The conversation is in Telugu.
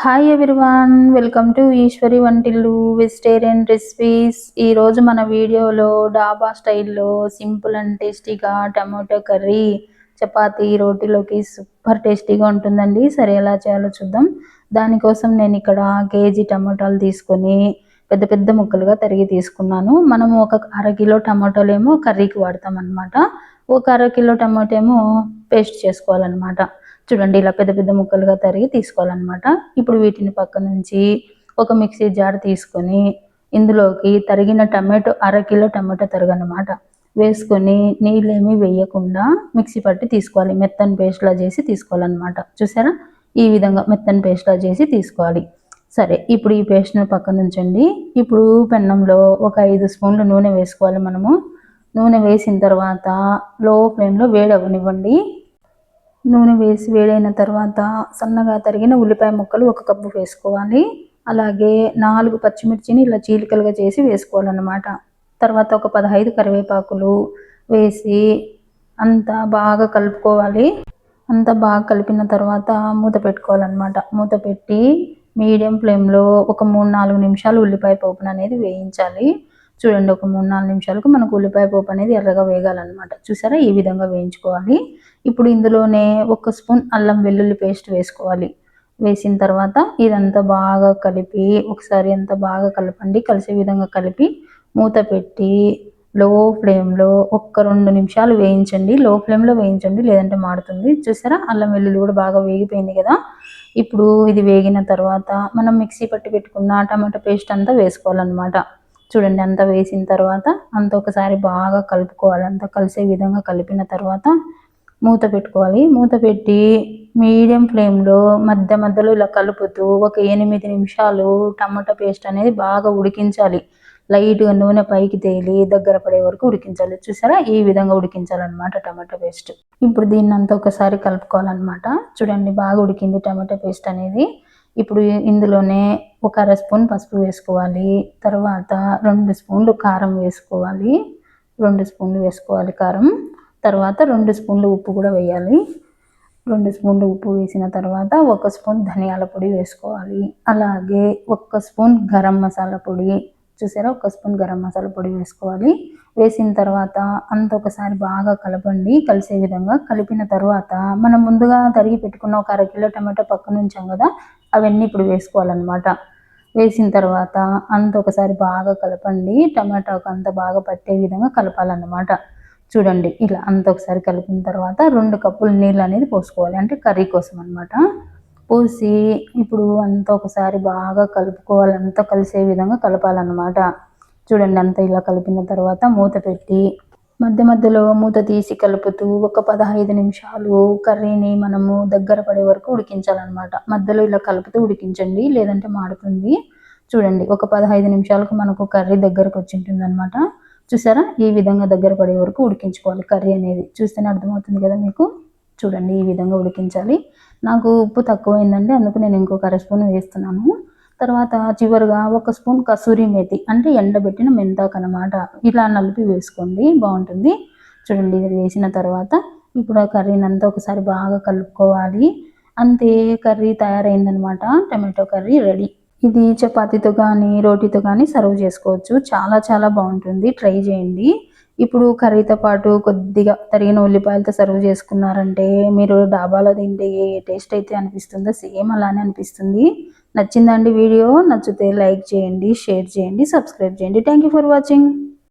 Hi everyone, welcome to Eswari Vantillu vegetarian recipes. ఈరోజు మన వీడియోలో డాబా స్టైల్లో సింపుల్ అండ్ టేస్టీగా టమాటో కర్రీ చపాతీ రోటీలోకి సూపర్ టేస్టీగా ఉంటుందండి. సరే ఎలా చేయాలో చూద్దాం. దానికోసం నేను ఇక్కడ కేజీ టమాటాలు తీసుకొని పెద్ద పెద్ద ముక్కలుగా తరిగి తీసుకున్నాను. మనము ఒక అరకిలో టమాటోలు ఏమో కర్రీకి వాడతాం అనమాట. ఒక అరకిలో టమాటో ఏమో పేస్ట్ చేసుకోవాలన్నమాట. చూడండి ఇలా పెద్ద పెద్ద ముక్కలుగా తరిగి తీసుకోవాలన్నమాట. ఇప్పుడు వీటిని పక్క నుంచి ఒక మిక్సీ జార్ తీసుకొని ఇందులోకి తరిగిన టమాటో అరకిలో టమాటో తరుగనమాట వేసుకొని నీళ్ళేమీ వేయకుండా మిక్సీ పట్టి తీసుకోవాలి. మెత్తని పేస్ట్లా చేసి తీసుకోవాలన్నమాట. చూసారా, ఈ విధంగా మెత్తని పేస్ట్లా చేసి తీసుకోవాలి. సరే, ఇప్పుడు ఈ పేస్ట్ను పక్కన ఉంచండి. ఇప్పుడు పెన్నంలో ఒక 5 స్పూన్లు నూనె వేసుకోవాలి. మనము నూనె వేసిన తర్వాత లో ఫ్లేమ్లో వేడవనివ్వండి. నూనె వేసి వేడైన తర్వాత సన్నగా తరిగిన ఉల్లిపాయ ముక్కలు 1 కప్పు వేసుకోవాలి. అలాగే 4 పచ్చిమిర్చిని ఇలా చీలికలుగా చేసి వేసుకోవాలన్నమాట. తర్వాత ఒక 15 కరివేపాకులు వేసి అంతా బాగా కలుపుకోవాలి. అంతా బాగా కలిపిన తర్వాత మూత పెట్టుకోవాలన్నమాట. మూత పెట్టి మీడియం ఫ్లేమ్లో ఒక 3-4 నిమిషాలు ఉల్లిపాయ పోపును అనేది వేయించాలి. చూడండి, ఒక 3-4 నిమిషాలకు మనకు ఉల్లిపాయ పోపు అనేది ఎర్రగా వేగాలన్నమాట. చూసారా, ఈ విధంగా వేయించుకోవాలి. ఇప్పుడు ఇందులోనే 1 స్పూన్ అల్లం వెల్లుల్లి పేస్ట్ వేసుకోవాలి. వేసిన తర్వాత ఇదంతా బాగా కలిపి ఒకసారి అంతా బాగా కలపండి. కలిసే విధంగా కలిపి మూత పెట్టి లో ఫ్లేమ్లో 1-2 నిమిషాలు వేయించండి. లో ఫ్లేమ్లో వేయించండి, లేదంటే మాడుతుంది. చూసారా, అల్లం వెల్లుల్లి కూడా బాగా వేగిపోయింది కదా. ఇప్పుడు ఇది వేగిన తర్వాత మనం మిక్సీ పట్టి పెట్టుకున్న టమాటో పేస్ట్ అంతా వేసుకోవాలన్నమాట. చూడండి, అంతా వేసిన తర్వాత అంతా ఒకసారి బాగా కలుపుకోవాలి. అంతా కలిసే విధంగా కలిపిన తర్వాత మూత పెట్టుకోవాలి. మూత పెట్టి మీడియం ఫ్లేమ్లో మధ్య మధ్యలో ఇలా కలుపుతూ ఒక 8 నిమిషాలు టమాటా పేస్ట్ అనేది బాగా ఉడికించాలి. లైట్గా నూనె పైకి తేలి దగ్గర పడే వరకు ఉడికించాలి. చూసారా, ఈ విధంగా ఉడికించాలన్నమాట టమాటా పేస్ట్. ఇప్పుడు దీన్ని అంతా ఒకసారి కలుపుకోవాలన్నమాట. చూడండి, బాగా ఉడికింది టమాటా పేస్ట్ అనేది. ఇప్పుడు ఇందులోనే ఒక 1/2 స్పూన్ పసుపు వేసుకోవాలి. తర్వాత 2 స్పూన్లు కారం వేసుకోవాలి. 2 స్పూన్లు వేసుకోవాలి కారం. తర్వాత 2 స్పూన్లు ఉప్పు కూడా వేయాలి. 2 స్పూన్లు ఉప్పు వేసిన తర్వాత 1 స్పూన్ ధనియాల పొడి వేసుకోవాలి. అలాగే 1 స్పూన్ గరం మసాలా పొడి. చూసారా, 1 స్పూన్ గరం మసాలా పొడి వేసుకోవాలి. వేసిన తర్వాత అంత ఒకసారి బాగా కలపండి. కలిసే విధంగా కలిపిన తర్వాత మనం ముందుగా తరిగి పెట్టుకున్న ఒక 1/2 కిలో టమాటో పక్కన ఉంచాం కదా, అవన్నీ ఇప్పుడు వేసుకోవాలన్నమాట. వేసిన తర్వాత అంత ఒకసారి బాగా కలపండి. టమాటాకు అంత బాగా పట్టే విధంగా కలపాలన్నమాట. చూడండి, ఇలా అంత ఒకసారి కలిపిన తర్వాత 2 కప్పులు నీళ్ళు అనేది పోసుకోవాలి. అంటే కర్రీ కోసం అనమాట. పోసి ఇప్పుడు అంతా ఒకసారి బాగా కలుపుకోవాలి. అంతా కలిసే విధంగా కలపాలన్నమాట. చూడండి, అంతా ఇలా కలిపిన తర్వాత మూత పెట్టి మధ్య మధ్యలో మూత తీసి కలుపుతూ ఒక 15 నిమిషాలు కర్రీని మనము దగ్గర పడే వరకు ఉడికించాలన్నమాట. మధ్యలో ఇలా కలుపుతూ ఉడికించండి, లేదంటే మాడుతుంది. చూడండి, ఒక 15 నిమిషాలకు మనకు కర్రీ దగ్గరకు వచ్చి ఉంటుంది అనమాట. చూసారా, ఈ విధంగా దగ్గర పడే వరకు ఉడికించుకోవాలి కర్రీ అనేది. చూస్తేనే అర్థమవుతుంది కదా మీకు. చూడండి, ఈ విధంగా ఉడికించాలి. నాకు ఉప్పు తక్కువైందండి, అందుకు నేను ఇంకొక 1/2 స్పూన్ వేస్తున్నాను. తర్వాత చివరిగా 1 స్పూన్ కసూరి మేతి, అంటే ఎండబెట్టిన మెంతాకు అనమాట. ఇలా నలిపి వేసుకోండి, బాగుంటుంది. చూడండి, ఇది వేసిన తర్వాత ఇప్పుడు ఆ కర్రీని అంతా ఒకసారి బాగా కలుపుకోవాలి. అంతే, కర్రీ తయారైందనమాట. Tomato curry ready. ఇది చపాతీతో కానీ రోటీతో కానీ సర్వ్ చేసుకోవచ్చు. చాలా చాలా బాగుంటుంది, ట్రై చేయండి. ఇప్పుడు కర్రీతో పాటు కొద్దిగా తరిగిన ఉల్లిపాయలతో సర్వ్ చేసుకున్నారంటే మీరు డాబాలో తింటే ఏ టేస్ట్ అయితే అనిపిస్తుందో సేమ్ అలానే అనిపిస్తుంది. నచ్చిందండి వీడియో? నచ్చితే లైక్ చేయండి, షేర్ చేయండి, సబ్స్క్రైబ్ చేయండి. Thank you for watching.